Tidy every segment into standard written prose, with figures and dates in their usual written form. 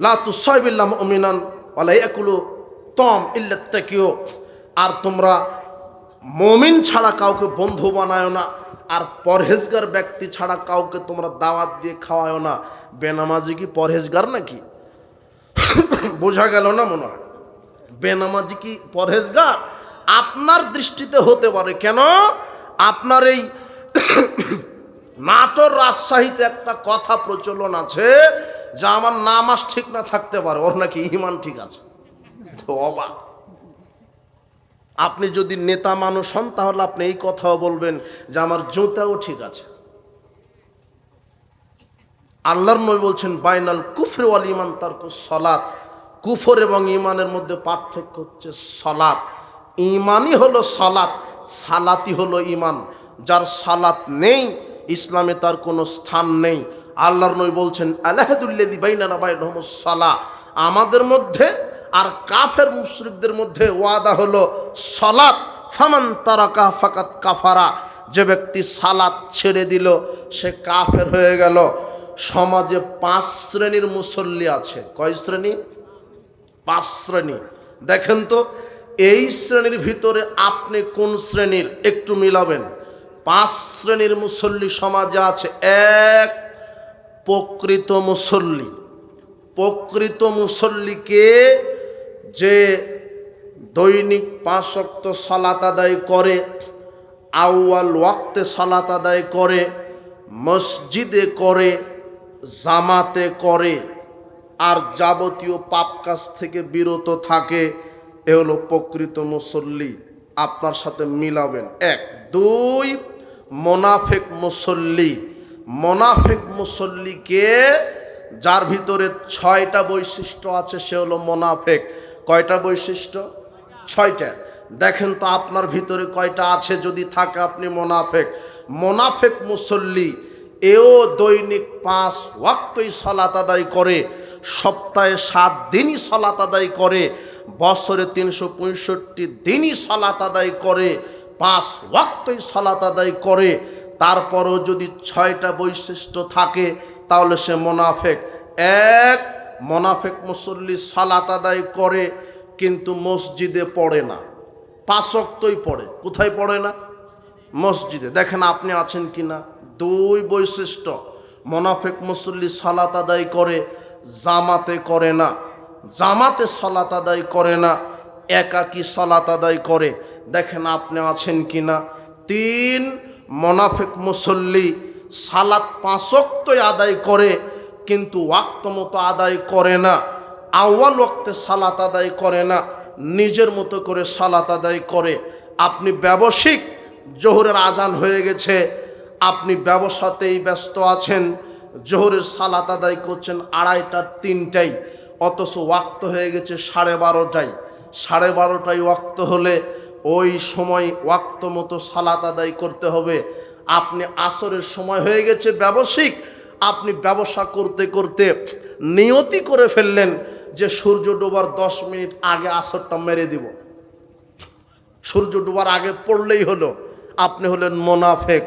লা তুসাইবিল্লাহ মুমিনান ওয়ালা ইয়াকুলু তাম ইল্লা তাকিয়ু। আর তোমরা মুমিন ছাড়া কাউকে বন্ধু বানায় না, আর পরহেজগার ব্যক্তি ছাড়া কাউকে তোমরা দাওয়াত দিয়ে খাওয়ায় না। বেনামাজি কি পরহেজগার নাকি? বোঝা গেল না মনে হয়? বেনামাজি কি পরহেজগার? আপনার দৃষ্টিতে হতে পারে। কেন? আপনার এই নাটোর রাজশাহীতে একটা কথা প্রচলন আছে যে আমার নামাজ ঠিক না থাকতে পারে, ওর নাকি ঈমান ঠিক আছে। তো অবাক। আপনি যদি নেতা মানুষ হন তাহলে আপনি এই কথাও বলবেন যে আমার জুতাও ঠিক আছে। আল্লাহর নবী বলছেন বাইনাল কুফরি ওয়াল ঈমান তারকুস সালাত। কুফর এবং ঈমানের মধ্যে পার্থক্য হচ্ছে সালাত। ঈমানই হলো সালাত, সালাতই হলো ঈমান। যার সালাত নেই ইসলামে তার কোনো স্থান নেই। আল্লাহর নবী বলছেন আলাহাদুল্লাযী বাইনানা বাইনাহুমুস সালাহ। আমাদের মধ্যে আর কাফের মুশরিকদের মধ্যে ওয়াদা হলো সালাত। ফামান তারাকা ফাকাত কাফারা। যে ব্যক্তি সালাত ছেড়ে দিল সে কাফের হয়ে গেল। সমাজে 5 শ্রেণীর মুসল্লি আছে। কয় শ্রেণী? 5 শ্রেণী। দেখেন তো এই শ্রেণীর ভিতরে আপনি কোন শ্রেণীর একটু মিলাবেন। 5 শ্রেণীর মুসল্লি সমাজে আছে। এক, প্রকৃত মুসল্লি। প্রকৃত মুসল্লিকে যে দৈনিক 5 ওয়াক্ত সালাত আদায় করে, আউয়াল ওয়াক্তে সালাত আদায় করে, মসজিদে করে, জামাতে করে, আর যাবতীয় পাপ কাজ থেকে বিরত থাকে, এ হলো প্রকৃত মুসল্লি। আপনার সাথে মিলাবেন। 1। 2, মোনাফেক মুসল্লি। মোনাফেক মুসল্লিকে যার ভিতরে 6টা বৈশিষ্ট্য আছে সে হলো মোনাফেক। কয়টা বৈশিষ্ট্য? 6টা। দেখেন তো আপনার ভিতরে কয়টা আছে। যদি থাকে আপনি মোনাফেক। মোনাফেক মুসল্লি এও দৈনিক 5 ওয়াক্তই সালাত আদায় করে, সপ্তাহে 7 দিনই সালাত আদায় করে, বছরে 365 দিনই সালাত আদায় করে, 5 ওয়াক্তই সালাত আদায় করে। তারপরও যদি 6টা বৈশিষ্ট্য থাকে তাহলে সে মোনাফেক। 1, মোনাফেক মুসল্লি সালাত আদায় করে কিন্তু মসজিদে পড়ে না। 5 ওয়াক্তই পড়ে। কোথায় পড়ে না? মসজিদে। দেখেন আপনি আছেন কি না। 2 বৈশিষ্ট্য, মোনাফেক মুসল্লি সালাত আদায় করে, জামাতে করে না, জামাতে সালাত আদায় করে না, একাকী সালাত আদায় করে। দেখেন আপনি আছেন কি না। 3, মোনাফেক মুসল্লি সালাত 5 ওয়াক্তই আদায় করে কিন্তু ওয়াক্ত মতো আদায় করে না, আউয়াল ওয়াক্তে সালাত আদায় করে না, নিজের মতো করে সালাত আদায় করে। আপনি ব্যবসায়িক, জোহরের আজান হয়ে গেছে, আপনি ব্যবসাতেই ব্যস্ত আছেন, জোহরের সালাত আদায় করছেন 2:30টা 3টায়, অথচ ওয়াক্ত হয়ে গেছে 12:30টায়। 12:30টায় ওয়াক্ত হলে ওই সময় ওয়াক্ত মতো সালাত আদায় করতে হবে। আপনি আসরের সময় হয়ে গেছে ব্যবসায়িক, আপনি ব্যবসা করতে করতে নিয়তি করে ফেললেন যে সূর্য ডোবার 10 মিনিট আগে আসরটা মেরে দিব, সূর্য ডোবার আগে পড়লেই হলো। আপনি হলেন মোনাফেক।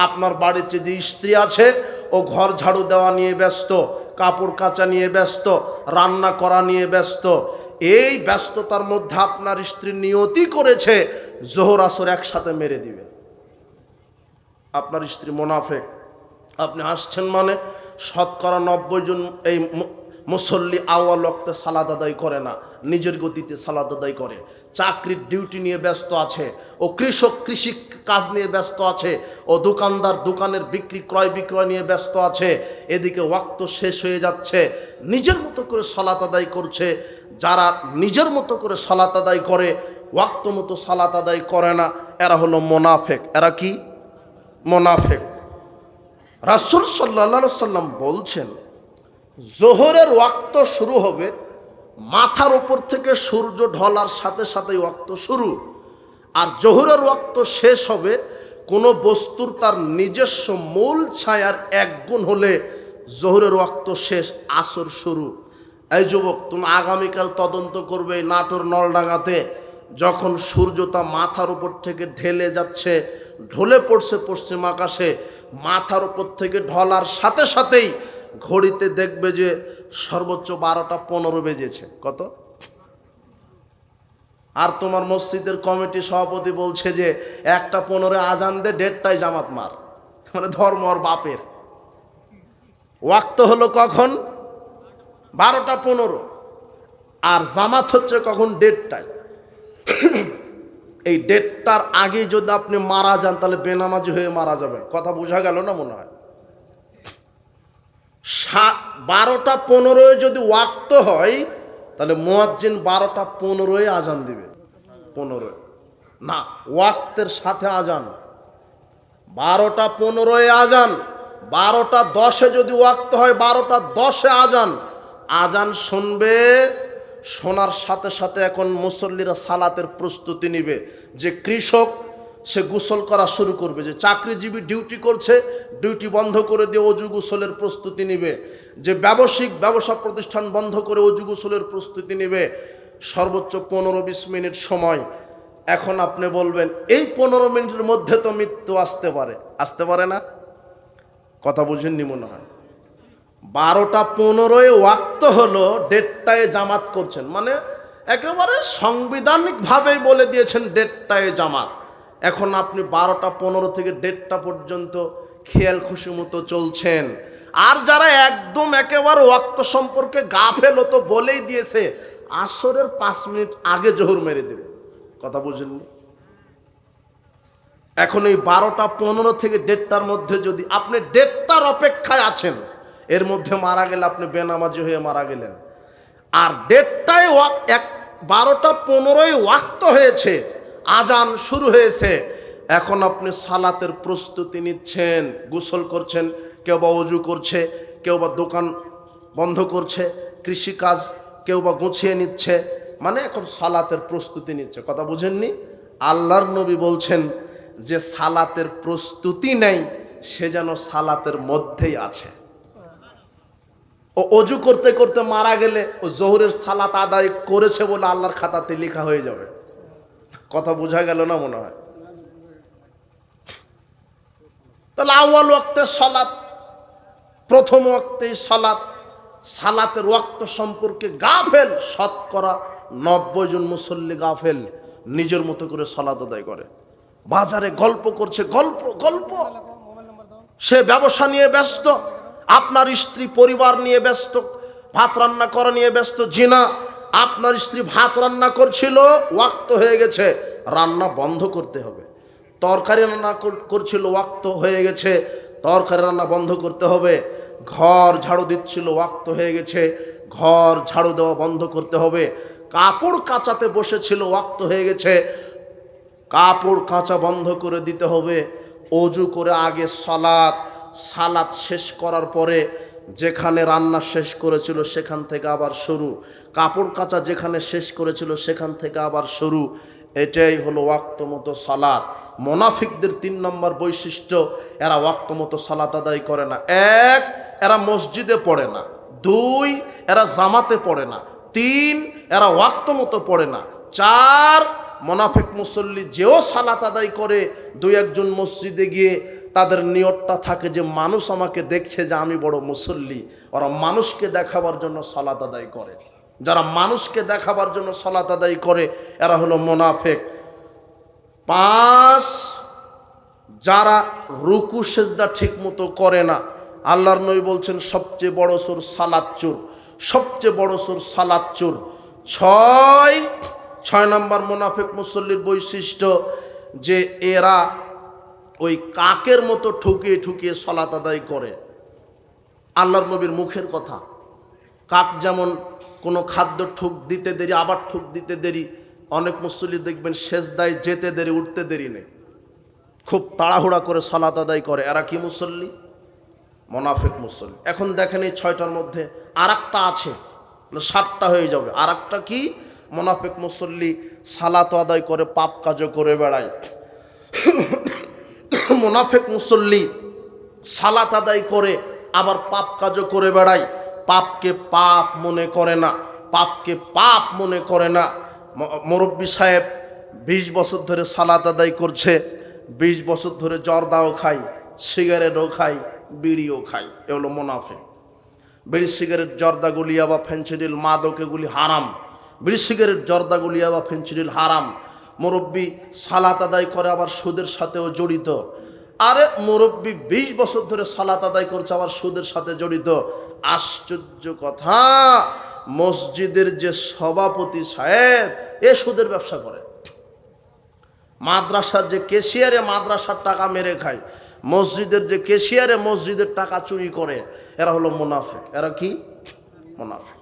আপনার বাড়িতে যে স্ত্রী আছে ও ঘর ঝাড়ু দেওয়া নিয়ে ব্যস্ত, কাপড় কাচা নিয়ে ব্যস্ত, রান্না করা নিয়ে ব্যস্ত। এই ব্যস্ততার মধ্যে আপনার স্ত্রী নিয়তি করেছে জোহর আসর একসাথে মেরে দিবে। আপনার স্ত্রী মোনাফেক। আপনি আসছেন মানে 90% জন এই মুসল্লি আউয়াল ওয়াক্তে সালাত আদায় করে না, নিজের গতিতে সালাত আদায় করে। চাকরির ডিউটি নিয়ে ব্যস্ত আছে, ও কৃষক কৃষি কাজ নিয়ে ব্যস্ত আছে, ও দোকানদার দোকানের বিক্রি ক্রয় বিক্রয় নিয়ে ব্যস্ত আছে। এদিকে ওয়াক্ত শেষ হয়ে যাচ্ছে, নিজের মতো করে সালাত আদায় করছে। যারা নিজের মতো করে সালাত আদায় করে, ওয়াক্ত মতো সালাত আদায় করে না, এরা হলো মোনাফেক। এরা কি? মোনাফেক। রাসূল সাল্লাল্লাহু আলাইহি সাল্লাম বলছেন জোহরের ওয়াক্ত শুরু হবে, মাথার উপর থেকে সূর্য ঢলার সাথে সাথেই ওয়াক্ত শুরু। আর জোহরের ওয়াক্ত শেষ হবে কোনো বস্তুর তার নিজস্ব মূল ছায়ার 1 গুণ হলে জোহরের ওয়াক্ত শেষ, আসর শুরু। এই যুবক, তুমি আগামীকাল তদন্ত করবে নাটোর নলডাঙ্গাতে, যখন সূর্যটা মাথার উপর থেকে ঢেলে যাচ্ছে, ঢলে পড়ছে পশ্চিম আকাশে, মাথার উপর থেকে ঢলার সাথে সাথেই ঘড়িতে দেখবে যে সর্বোচ্চ 12টা 15 বেজেছে। কত? আর তোমার মসজিদের কমিটি সভাপতি বলছে যে 1টা 15 আজান দে, 1:30টায় জামাত মার। মানে ধর্ম আর বাপের। ওয়াক্ত হলো কখন? 12টা 15। আর জামাত হচ্ছে কখন? 1:30টায়। এই 1:30টার আগে যদি আপনি মারা যান তাহলে বেনামাজি হয়ে মারা যাবেন। কথা বোঝা গেল না মনে হয়? 12টা 15 যদি ওয়াক্ত হয় তাহলে মুয়াজ্জিন 12টা 15 আজান দিবে। 15 না, ওয়াক্তের সাথে আজান। 12টা 15 আজান, 12টা 10 যদি ওয়াক্ত হয় 12টা 10 আজান। আজান শুনবে, শোনার সাথে সাথে এখন মুসল্লিরা সালাতের প্রস্তুতি নিবে। যে কৃষক সে গোসল করা শুরু করবে, যে চাকরিজীবী ডিউটি করছে ডিউটি বন্ধ করে দিয়ে অজু গোসলের প্রস্তুতি নিবে, যে ব্যবসায়িক ব্যবসা প্রতিষ্ঠান বন্ধ করে অজু গোসলের প্রস্তুতি নিবে। সর্বোচ্চ 15-20 মিনিট সময়। এখন আপনি বলবেন এই 15 মিনিটের মধ্যে তো মৃত্যু আসতে পারে। আসতে পারে না? কথা বুঝেননি মনে হয়। 12টা 15 ওয়াক্ত হলো, 1:30টায় জামাত করছেন, মানে একেবারে সাংবিধানিকভাবেই বলে দিয়েছেন 1:30টায় জামাত। এখন আপনি 12টা 15 থেকে 1:30টা পর্যন্ত খেয়াল খুশি মতো চলছেন। আর যারা একদম একেবারে ওয়াক্ত সম্পর্কে গাফেল তো বলেই দিয়েছে আসরের 5 মিনিট আগে জোহর মেরে দেবে। কথা বুঝেননি? এখন এই 12টা 15 থেকে 1:30টার মধ্যে যদি আপনি 1:30টার অপেক্ষায় আছেন, এর মধ্যে মারা গেলে আপনি বেনামাজি হয়ে মারা গেলেন। আর 1:30টায় 12টা 15 ওয়াক্ত হয়েছে, আজান শুরু হয়েছে, এখন আপনি সালাতের প্রস্তুতি নিচ্ছেন, গোসল করছেন, কেউ বা ওযু করছে, কেউ বা দোকান বন্ধ করছে, কৃষিকাজ কেউ বা গুছিয়ে নিচ্ছে, মানে এখন সালাতের প্রস্তুতি নিচ্ছে। কথা বুঝেননি? আল্লাহর নবী বলছেন যে সালাতের প্রস্তুতি নেই সে যেন সালাতের মধ্যেই আছে। ও অজু করতে করতে মারা গেলে ও জোহরের সালাত আদায় করেছে বলে আল্লাহর খাতাতে লেখা হয়ে যাবে। কথা বোঝা গেল না মনে হয়? তাহলে আউয়াল ওয়াক্তের সালাত, প্রথম ওয়াক্তেই সালাত, সালাতের ওয়াক্ত সম্পর্কে গাফেল শতকরা 90 জন মুসল্লি গাফেল। নিজের মতো করে সালাত আদায় করে, বাজারে গল্প করছে, গল্প গল্প। সে ব্যবসা নিয়ে ব্যস্ত, আপনার স্ত্রী পরিবার নিয়ে ব্যস্ত, ভাত রান্না করা নিয়ে ব্যস্ত। জিনা, আপনার স্ত্রী ভাত রান্না করছিল, ওয়াক্ত হয়ে গেছে, রান্না বন্ধ করতে হবে। তরকারি রান্না করছিল, ওয়াক্ত হয়ে গেছে, তরকারি রান্না বন্ধ করতে হবে। ঘর ঝাড়ু দিচ্ছিল, ওয়াক্ত হয়ে গেছে, ঘর ঝাড়ু দেওয়া বন্ধ করতে হবে। কাপড় কাচাতে বসেছিল, ওয়াক্ত হয়ে গেছে, কাপড় কাচা বন্ধ করে দিতে হবে। অজু করে আগে সালাত, সালাত শেষ করার পরে যেখানে রান্না শেষ করেছিল সেখান থেকে আবার শুরু, কাপড় কাচা যেখানে শেষ করেছিল সেখান থেকে আবার শুরু। এটাই হলো ওয়াক্ত মতো সালাত। মুনাফিকদের 3 নম্বর বৈশিষ্ট্য, এরা ওয়াক্ত মতো সালাত আদায় করে না। 1, এরা মসজিদে পড়ে না। 2, এরা জামাতে পড়ে না। 3, এরা ওয়াক্ত মতো পড়ে না। 4, মুনাফিক মুসল্লি যেও সালাত আদায় করে 2-1 জন মসজিদে গিয়ে তাদের নিয়তটা থাকে যে মানুষ আমাকে দেখছে যে আমি বড় মুসল্লি। ওরা মানুষকে দেখাবার জন্য সালাত আদায় করে। যারা মানুষকে দেখাবার জন্য সালাত আদায় করে এরা হলো মুনাফিক। 5, যারা রুকু সেজদা ঠিক মতো করে না। আল্লাহর নবী বলছেন সবচেয়ে বড় চোর সালাত চোর, সবচেয়ে বড় চোর সালাত চোর। 6 নম্বর মুনাফিক মুসল্লির বৈশিষ্ট্য যে এরা ওই কাকের মতো ঠুকিয়ে ঠুকিয়ে সালাত আদায় করে। আল্লাহর নবীর মুখের কথা। কাক যেমন কোনো খাদ্য ঠুক দিতে দেরি, আবার ঠুক দিতে দেরি। অনেক মুসল্লি দেখবেন সেজদায় যেতে দেরি, উঠতে দেরি নেই, খুব তাড়াহুড়া করে সালাত আদায় করে। এরা কি মুসল্লি? মুনাফিক মুসল্লি। এখন দেখেন এই 6টার মধ্যে আর একটা আছে, 7টা হয়ে যাবে। আর একটা কি? মুনাফিক মুসল্লি সালাত আদায় করে পাপ কাজও করে বেড়ায়। মুনাফিক মুসল্লি সালাত আদায় করে আবার পাপ কাজও করে বেড়ায়। পাপকে পাপ মনে করে না, পাপকে পাপ মনে করে না। মুরব্বী সাহেব 20 বছর ধরে সালাত আদায় করছে, 20 বছর ধরে জর্দাও খায়, সিগারেটও খায়, বিড়িও খায়। এ হলো মুনাফিক। বিড়ি সিগারেট, জর্দা, গুলিয়া বা ফেন্সিডিল, মাদক এগুলি হারাম। বিড়ি সিগারেট, জর্দা, গুলিয়া বা ফেন্সিডিল হারাম। মুরব্বী সালাত আদায় করে আবার সুদের সাথেও জড়িত। আরে মুরব্বী 20 বছর ধরে সালাত আদায় করছে আবার সুদের সাথে জড়িত। আশ্চর্য কথা, মসজিদের যে সভাপতি সাহেব এ সুদের ব্যবসা করে। মাদ্রাসার যে কেশিয়ারে মাদ্রাসার টাকা মেরে খায়, মসজিদের যে কেশিয়ারে মসজিদের টাকা চুরি করে, এরা হলো মুনাফিক। এরা কি? মুনাফিক।